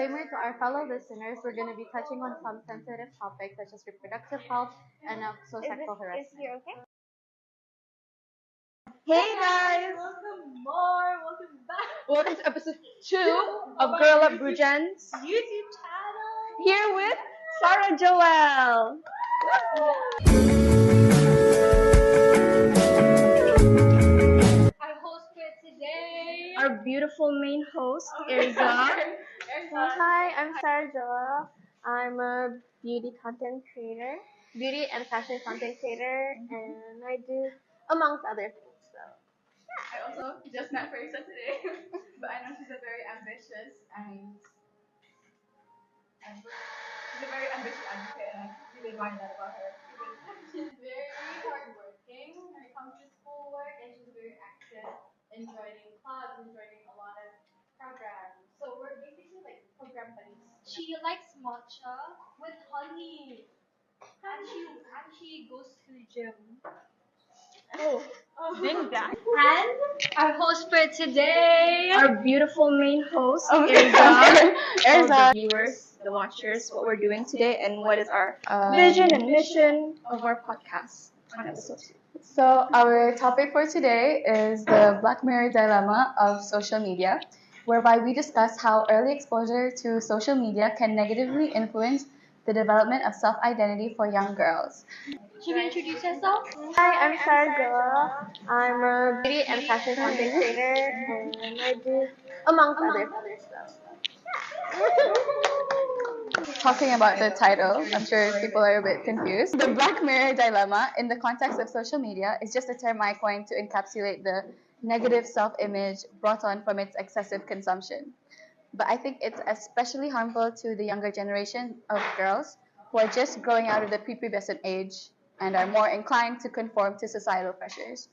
disclaimer to our fellow listeners, we're going to be touching on some sensitive topics such as reproductive health and also sexual harassment. Hey guys! Welcome back. Welcome to episode 2 of Girl Up Brugen's YouTube channel. here with Sara Jowell. Our host for today. Our beautiful main host, Erza. Hi, I'm Sara Jowell. I'm a beauty content creator, beauty and fashion content creator, and I do amongst other things. So. I also just met Erza today, but I know she's a very ambitious and she's a very ambitious advocate, and I really admire that about her. She's very hardworking when it comes to schoolwork, and she's very active in joining clubs and joining a lot of programs. So we're basically like program buddies. She likes matcha with honey. And she goes to the gym. Didn't that? And our host for today. Our beautiful main host, Erza. Erza. The viewers, the watchers, what we're doing today, and what is our vision and mission of our podcast on episode 2. So our topic for today is the Black Mirror dilemma of social media, whereby we discuss how early exposure to social media can negatively influence the development of self-identity for young girls. Should we introduce herself? Hi, I'm Sara Jowell. I'm a beauty and fashion content creator, and I do amongst other stuff. Talking about the title, I'm sure people are a bit confused. The Black Mirror dilemma, in the context of social media, is just a term I coined to encapsulate the negative self-image brought on from its excessive consumption. But I think it's especially harmful to the younger generation of girls who are just growing out of the prepubescent age and are more inclined to conform to societal pressures.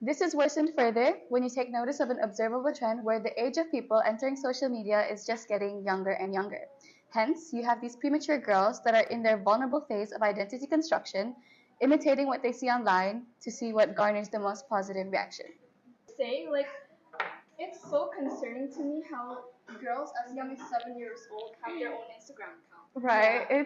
This is worsened further when you take notice of an observable trend where the age of people entering social media is just getting younger and younger. Hence, you have these premature girls that are in their vulnerable phase of identity construction, imitating what they see online to see what garners the most positive reaction. It's so concerning to me how girls as young as 7 years old have their own Instagram account. Right?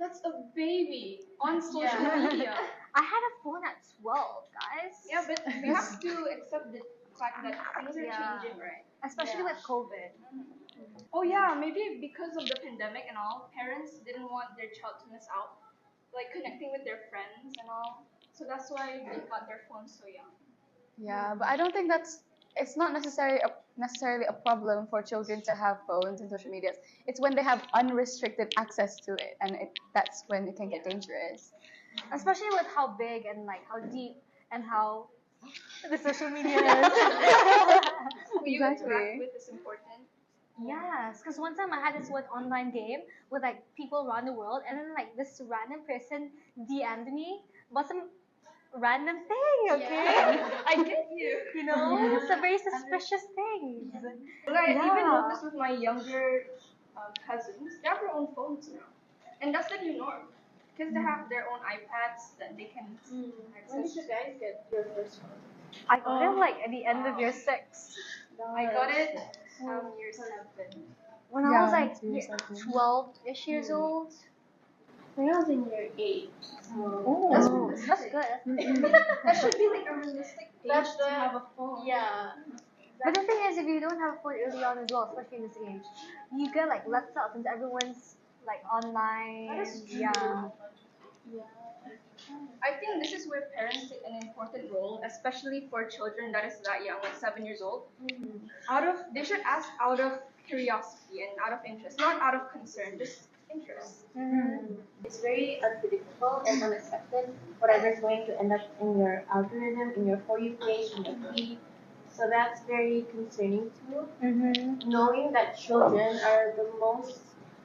That's a baby on social media. I had a phone at 12, guys. Yeah, but we have to accept the fact that things are changing, right? Especially with COVID. Oh yeah, maybe because of the pandemic and all, parents didn't want their child to miss out, like connecting with their friends and all. So that's why they got their phones so young. Yeah, but I don't think it's not necessarily a problem for children to have phones and social medias. It's when they have unrestricted access to it, and that's when it can get dangerous. Especially with how big and like how deep and how the social media is. Who you interact with is important. Yes, because one time I had this one online game with like people around the world, and then like this random person DM'd me about some random thing. Okay, Yeah, I get you. you know, it's a very suspicious thing. I even Yeah. noticed with my younger cousins, they have their own phones now, and that's the new norm. Because they have their own iPads that they can access. guys get your first phone? I got it like at the end of year 6 I got it year 7. when I Yeah, was like year 7. 12-ish years old. When I was in year 8. Oh, that's good. That should be like a realistic age to have a phone. Yeah. But the thing is, if you don't have a phone early on as well, especially in this age, you get like left out since everyone's like online. That is true. Yeah. I think this is where parents take an important role, especially for children that is that young, like 7 years old. They should ask out of curiosity and out of interest, not out of concern, just interest. It's very unpredictable and unexpected whatever's going to end up in your algorithm, in your For You page, in your feed. So that's very concerning too. Knowing that children are the most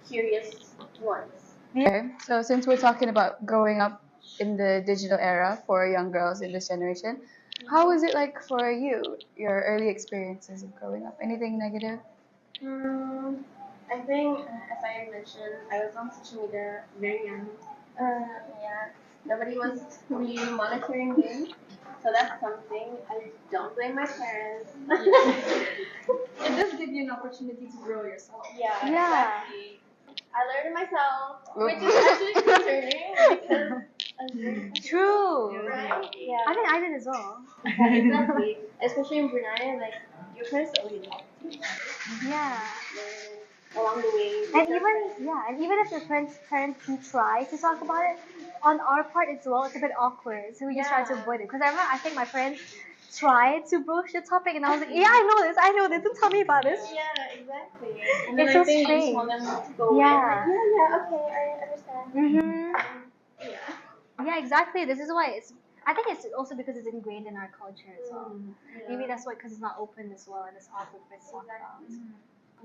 curious ones. Okay, so since we're talking about growing up in the digital era for young girls in this generation, how was it like for you, your early experiences of growing up? Anything negative? I think, as I mentioned, I was on social media very young. Nobody was really monitoring me. So So that's something. I don't blame my parents. It does give you an opportunity to grow yourself. Yeah, Yeah. exactly. I learned it myself, which is actually concerning because I'm very True. right? Yeah. I think I did as well. Exactly. Especially in Brunei, like your parents don't really talk to each other. Yeah. Learn along the way. with And their even friends. and even if your parents do try to talk about it, on our part as well, it's a bit awkward. So we just try to Yeah. avoid it. Because I remember, I think my friends tried to broach the topic, and I was like, yeah, I know this. Don't tell me about this. Yeah, exactly. And then It's I so think you just strange. want them to go Yeah. in. Like, yeah, okay, I understand. Mhm. Yeah. Yeah, exactly. This is why it's. I think it's also because it's ingrained in our culture as well. Yeah. Maybe that's why, because it's not open as well, and it's awkward for it to talk about.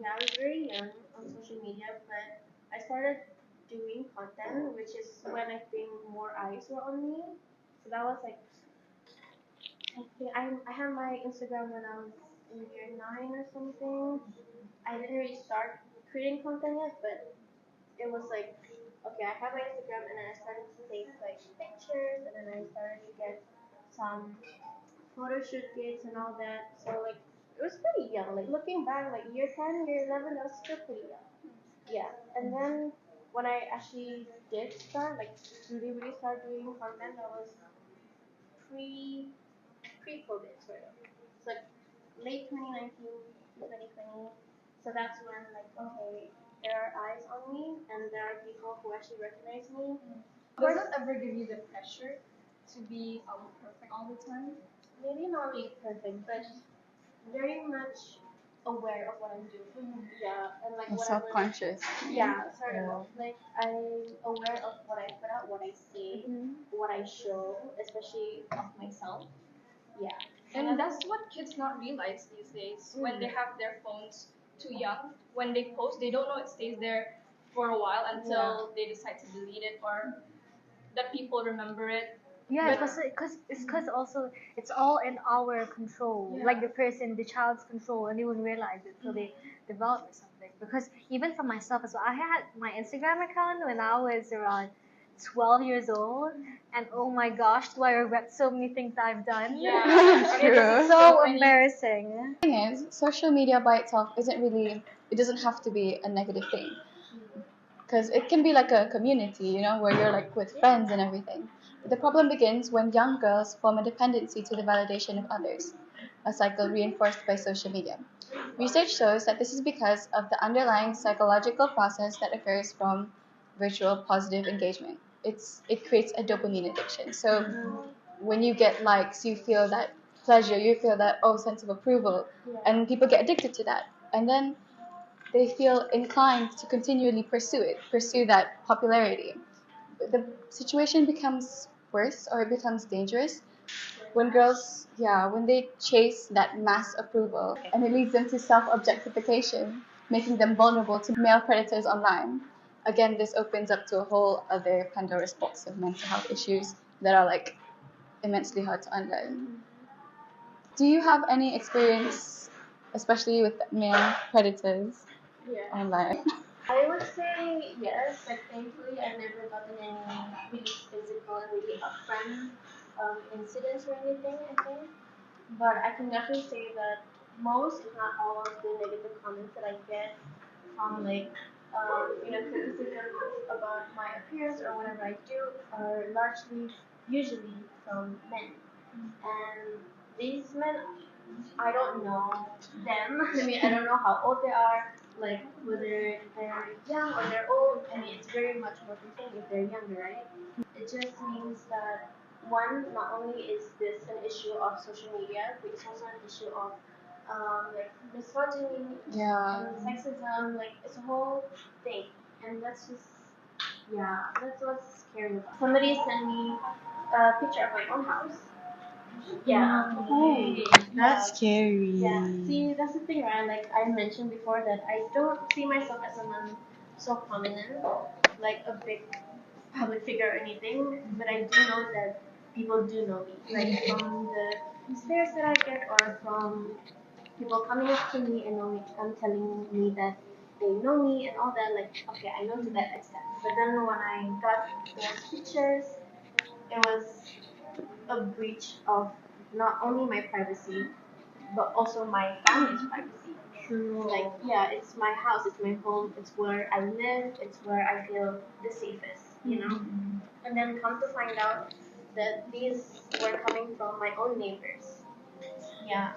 Yeah, I was very young on social media, but I started doing content, which is when I think more eyes were on me. So that was like, I think I had my Instagram when I was in year 9 or something. I didn't really start creating content yet, but it was like, okay, I have my Instagram, and then I started to take like pictures, and then I started to get some photo shoot gigs and all that. So like it was pretty young. Like looking back, like year 10, year 11, I was still pretty young. Yeah, and then when I actually did start, like really start doing content, that was pre-COVID sort of. It's like late 2019 to 2020. So that's when like okay, there are eyes on me, and there are people who actually recognize me. Does it ever give you the pressure to be perfect all the time? Maybe not really perfect, but very much aware of what I'm doing. Yeah, and like whatever. Self-conscious. Yeah, sort of. Like I'm aware of what I put out, what I say, what I show, especially of myself. Yeah. And that's what kids not realize these days when they have their phones too young. When they post, they don't know it stays there for a while until they decide to delete it or that people remember it. Yeah, But because also it's all in our control, like the child's control, and they wouldn't realize it till they develop or something. Because even for myself as well, I had my Instagram account when I was around 12 years old, and oh my gosh, do I regret so many things I've done. yeah, It's so embarrassing. The thing is, social media by itself it doesn't have to be a negative thing. Because it can be like a community, where you're like with friends and everything. But the problem begins when young girls form a dependency to the validation of others, a cycle reinforced by social media. Research shows that this is because of the underlying psychological process that occurs from virtual positive engagement. It creates a dopamine addiction. So when you get likes, you feel that pleasure, you feel that sense of approval, and people get addicted to that. And then they feel inclined to continually pursue that popularity. The situation becomes worse, or it becomes dangerous when when they chase that mass approval, and it leads them to self-objectification, making them vulnerable to male predators online. Again, this opens up to a whole other Pandora's box of mental health issues that are like immensely hard to unlearn. Do you have any experience, especially with male predators online? I would say yes, but thankfully I've never gotten any really physical and really upfront incidents or anything, I think. But I can definitely say that most, if not all, of the negative comments that I get from like, criticism about my appearance or whatever I do are usually from men. And these men, I don't know them. I mean, I don't know how old they are, like whether they're young or they're old. I mean, it's very much more concerning if they're younger, right? It just means that one, not only is this an issue of social media, but it's also an issue of like misogyny, sexism. Like it's a whole thing, and that's what's scary. Somebody sent me a picture of my own house. Yeah. That's scary. Yeah. See, that's the thing, right? Like I mentioned before that I don't see myself as someone so prominent, like a big public figure or anything, but I do know that people do know me, like from the stares that I get or from people coming up to me and telling me that they know me and all that. Like, okay, I know to that extent. But then when I got those pictures, it was a breach of not only my privacy, but also my family's privacy. True. Like, yeah, it's my house, it's my home, it's where I live, it's where I feel the safest, you know? And then come to find out that these were coming from my own neighbors. Yeah.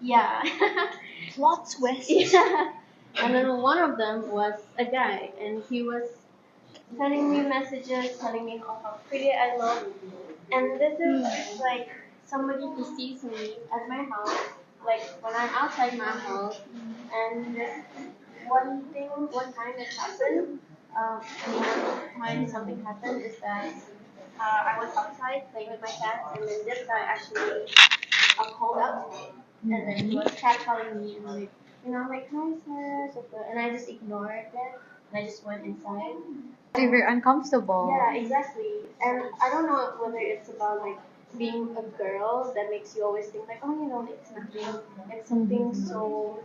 Yeah. Plot twist. Yeah. And then one of them was a guy, and he was sending me messages, telling me how pretty I look. And this is like somebody who sees me at my house, like when I'm outside my house. And this one time that happened, one time something happened is that I was outside playing with my cats, and then this guy actually called out to me. And then he was catcalling me, and like, I'm like, hi, Sarah, and I just ignored it, and I just went inside. They were uncomfortable. Yeah, exactly. And I don't know whether it's about like being a girl that makes you always think like, oh, like, it's nothing, it's something so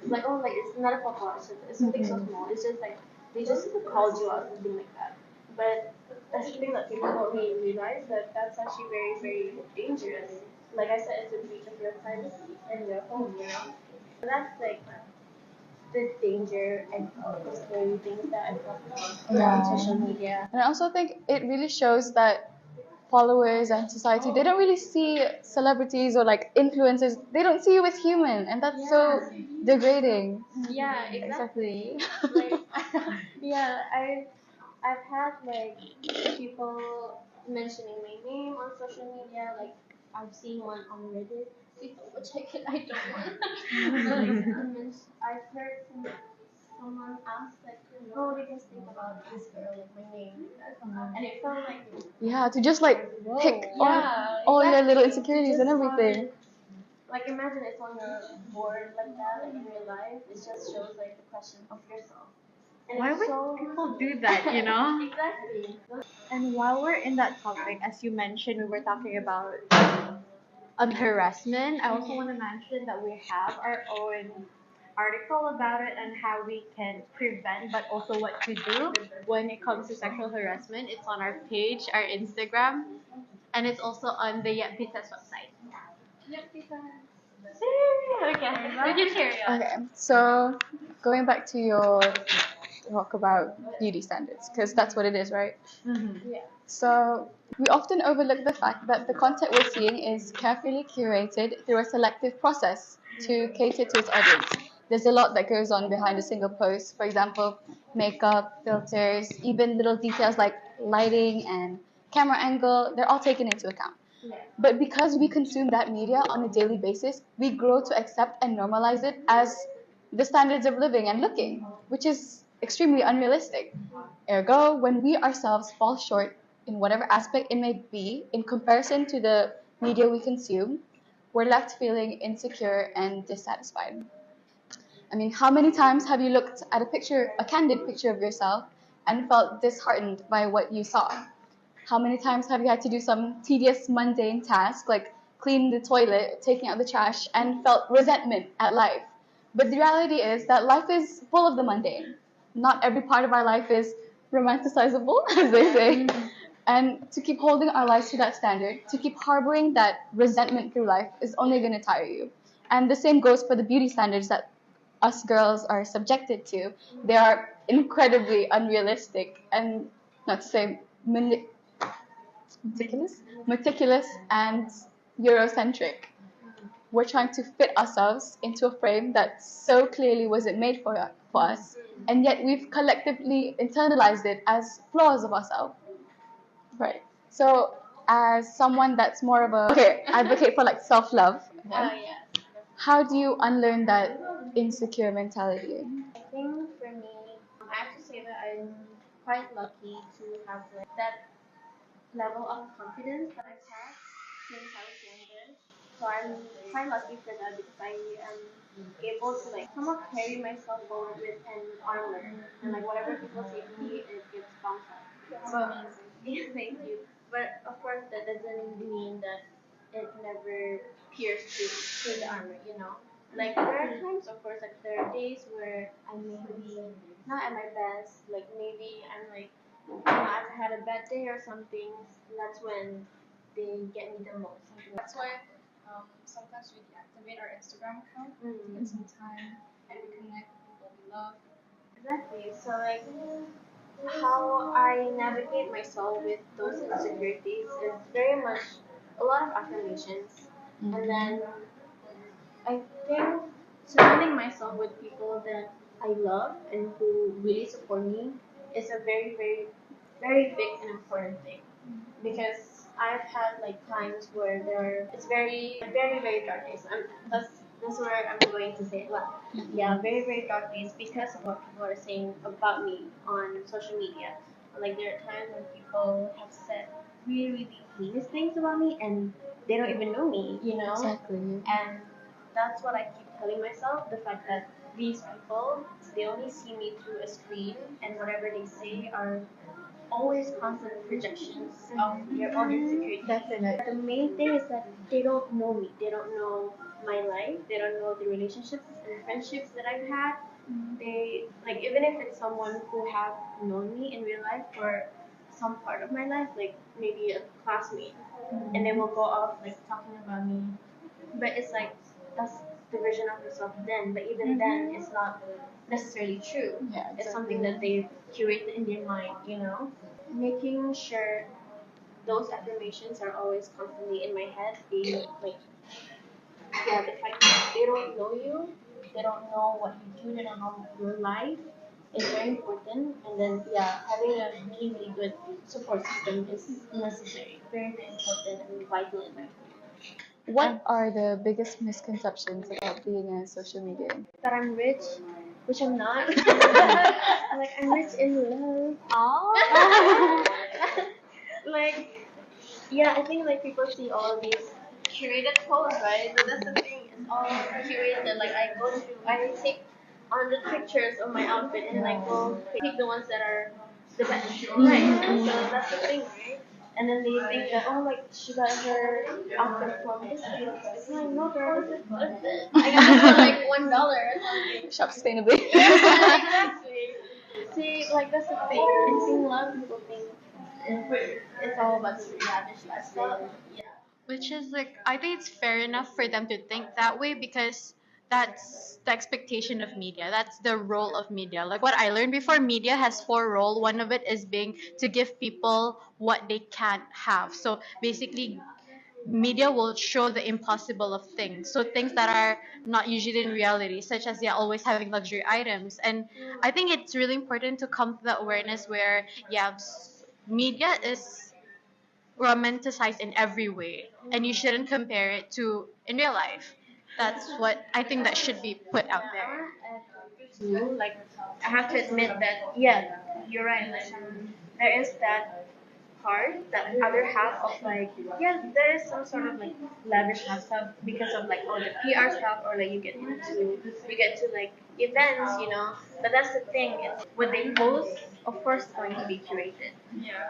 like, oh, like it's not a papa, it's something so small. It's just like they just called you out, something like that. But that's the thing that people don't really realize, that that's actually very, very dangerous. Like I said, it's a breach of your privacy and your home. So that's like the danger and the scary things that I talk about on social media. And I also think it really shows that followers and society, they don't really see celebrities or like influencers, they don't see you as human, and that's so degrading. Yeah, exactly. Like, yeah, I've had like people mentioning my name on social media. Like I've seen one on Reddit. Please don't go check it. I don't want. But like, I've heard someone ask like, "Oh, what do you guys think about this girl? Like my name?" And it felt like, Yeah, to just like pick on yeah, all your exactly. little insecurities and Just have everything. it. Like imagine it's on your board like that, like in real life. It just shows like the question of yourself. And Why it's would so people do that, you know? exactly. And while we're in that topic, as you mentioned, we were talking about harassment. I also want to mention that we have our own article about it and how we can prevent, but also what to do when it comes to sexual harassment. It's on our page, our Instagram, and it's also on the Yet Pizzas website. Okay, we can carry on. Okay, so going back to your talk about beauty standards, because that's what it is, right? Yeah. So we often overlook the fact that the content we're seeing is carefully curated through a selective process to cater to its audience. There's a lot that goes on behind a single post. For example, makeup, filters, even little details like lighting and camera angle, they're all taken into account. But because we consume that media on a daily basis, we grow to accept and normalize it as the standards of living and looking, which is extremely unrealistic. Ergo, when we ourselves fall short in whatever aspect it may be in comparison to the media we consume, we're left feeling insecure and dissatisfied. I mean, how many times have you looked at a candid picture of yourself, and felt disheartened by what you saw? How many times have you had to do some tedious, mundane task like cleaning the toilet, taking out the trash, and felt resentment at life? But the reality is that life is full of the mundane. Not every part of our life is romanticizable, as they say. And to keep holding our lives to that standard, to keep harboring that resentment through life, is only going to tire you. And the same goes for the beauty standards that us girls are subjected to. They are incredibly unrealistic and, not to say meticulous and Eurocentric. We're trying to fit ourselves into a frame that so clearly wasn't made for us, and yet we've collectively internalized it as flaws of ourselves. Right. So, as someone that's more of a advocate for like self-love, Yeah. how do you unlearn that insecure mentality? I think for me, I have to say that I'm quite lucky to have like that level of confidence that I've had since I was younger. So I'm quite lucky for that because I am able to like somewhat carry myself forward with an armor, and like whatever people say to me, it gets bounced off. But yeah, thank you. But of course, that doesn't mean that it never pierced through the armor. Like there are times, of course, like there are days where I may be not at my best. Like maybe I'm like, I've had a bad day or something. That's when they get me the most. That's why sometimes we deactivate our Instagram account to get some time and reconnect with people we love. Exactly. So like how I navigate myself with those insecurities is very much a lot of affirmations, and then I think surrounding myself with people that I love and who really support me is a very, very, very big and important thing. Because I've had like times where it's very, very, very dark days. That's where I'm going to say it. Well, yeah, very, very dark days because of what people are saying about me on social media. Like there are times when people have said really, really heinous things about me and they don't even know me, you know? Exactly. And that's what I keep telling myself, the fact that these people, they only see me through a screen and whatever they say are always constant projections of their own insecurities. Definitely. The main thing is that they don't know me. They don't know my life. They don't know the relationships and friendships that I've had. They like even if it's someone who have known me in real life for some part of my life, like maybe a classmate, and they will go off like talking about me. But it's like that's the version of yourself then. But even then, it's not necessarily true. Yeah, It's something that they've curated in their mind, you know? Making sure those affirmations are always constantly in my head, being like, yeah, the fact that they don't know you, they don't know what you do, they don't know your life is very important. And then, yeah, having a really, really good support system is necessary, very, very important and vital in life. What are the biggest misconceptions about being a social media? That I'm rich, which I'm not. Like I'm rich in love. Oh. Like yeah, I think like people see all these curated clothes, right? But that's the thing, it's all curated. Like I take 100 pictures of my outfit and then I go pick the ones that are the best, right? So that's the thing, right? And then they think that oh, like she got her outfit from this place. It's like no, girl, this is worth it. I got it for like $1 or something. Shop sustainably. Exactly. See, like that's the thing. In seeing love, people think it's all about the lavish lifestyle. Yeah. Which is like, I think it's fair enough for them to think that way because that's the expectation of media. That's the role of media. Like what I learned before, media has four roles. One of it is being to give people what they can't have. So basically, media will show the impossible of things. So things that are not usually in reality, such as always having luxury items. And I think it's really important to come to the awareness where media is romanticized in every way, and you shouldn't compare it to in real life. That's what I think that should be put out there. Too, like I have to admit that yeah, you're right. Like there is that part, that other half of like yeah, there is some sort of like lavish lifestyle because of like all the PR stuff or like you get to like events, you know. But that's the thing, it's what they post, of course, is going to be curated.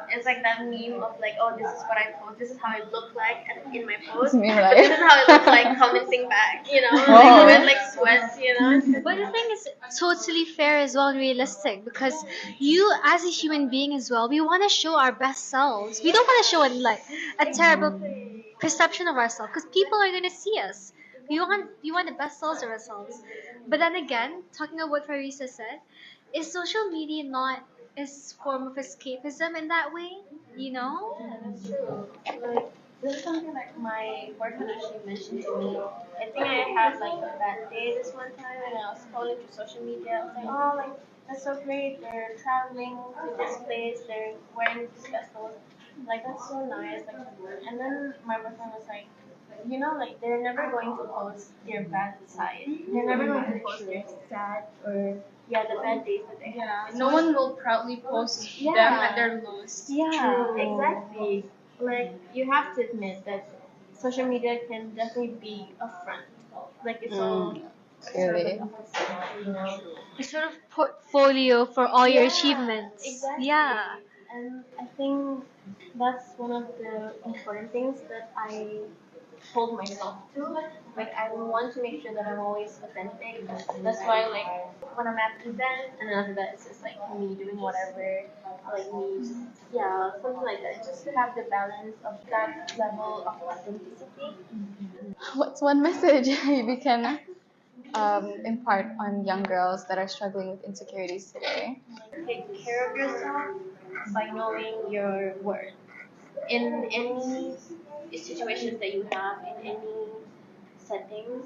It's like that meme of like, oh, this is what I post, this is how I look like in my post, Me but this is right? how it looks like commenting back, you know, like with like sweats, you know. But the thing is totally fair as well and realistic because you as a human being as well, we want to show our best selves. We don't want to show a terrible perception of ourselves because people are gonna see us. We want the best selves of ourselves. But then again, talking about what Farisa said, is social media not a form of escapism in that way? You know? Yeah, that's true. Like, this is something like my boyfriend actually mentioned to me. I think I had like a bad day this one time and I was scrolling through social media. I was like, oh, like, that's so great. They're traveling to this place, they're wearing these vessels. Like, that's so nice. Like, and then my boyfriend was like, you know, like, they're never going to post their bad side. They're never going to post their sad or, yeah, the bad days that they have. No one will proudly post them Yeah. at their lowest. Yeah, exactly. Like you have to admit that social media can definitely be a front. Like it's all sort of Really. like a facade, you know. A sort of portfolio for all your Yeah, achievements. exactly. Yeah. And I think that's one of the important things that I hold myself to. Like I want to make sure that I'm always authentic. That's why like when I'm at an event and after that it's just like me doing whatever, like me just yeah, something like that. Just to have the balance of that level of authenticity. What's one message we can impart on young girls that are struggling with insecurities today? Take care of yourself by knowing your worth. In any situations that you have, in any settings,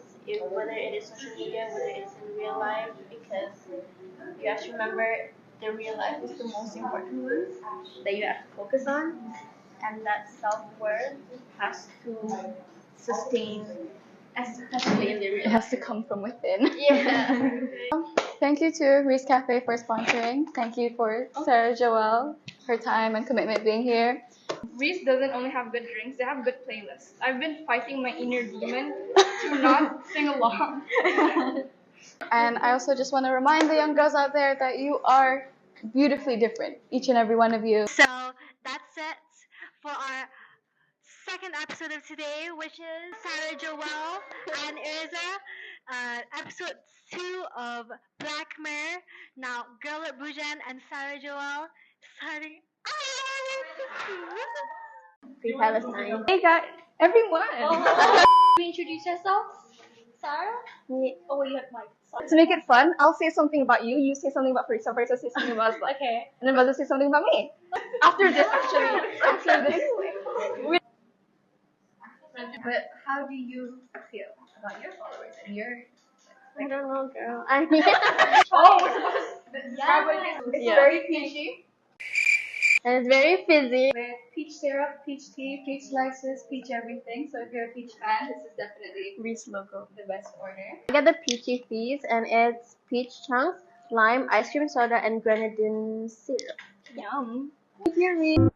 whether it is social media, whether it's in real life, because you have to remember the real life is the most important one that you have to focus on, and that self-worth has to sustain, especially in the It real has life. to come from within. Yeah. Thank you to Reese Cafe for sponsoring. Thank you for Sara Jowell, her time and commitment being here. Reese doesn't only have good drinks; they have good playlists. I've been fighting my inner demon to not sing along. And I also just want to remind the young girls out there that you are beautifully different, each and every one of you. So that's it for our second episode of today, which is Sara Jowell and Erza, episode 2 of Black Mirror. Now, Girl Up Brugen and Sara Jowell starting. Free Palestine. Hey guys, everyone. You introduce yourself, Sarah? Oh, you have my. To make it fun, I'll say something about you. You say something about Farisa. Farisa say something about us. Okay. And then Buzzer say something about me. After this, actually. After this. But how do you feel about your followers and your? I don't know, girl. I mean, Oh, we're supposed to describe what it is. It's very peachy. and it's very fizzy. With peach syrup, peach tea, peach slices, peach everything. So if you're a peach fan, this is definitely Reese logo, the best order. I got the peachy fizz, and it's peach chunks, lime, ice cream soda, and grenadine syrup. Yum. Thank you, Reed.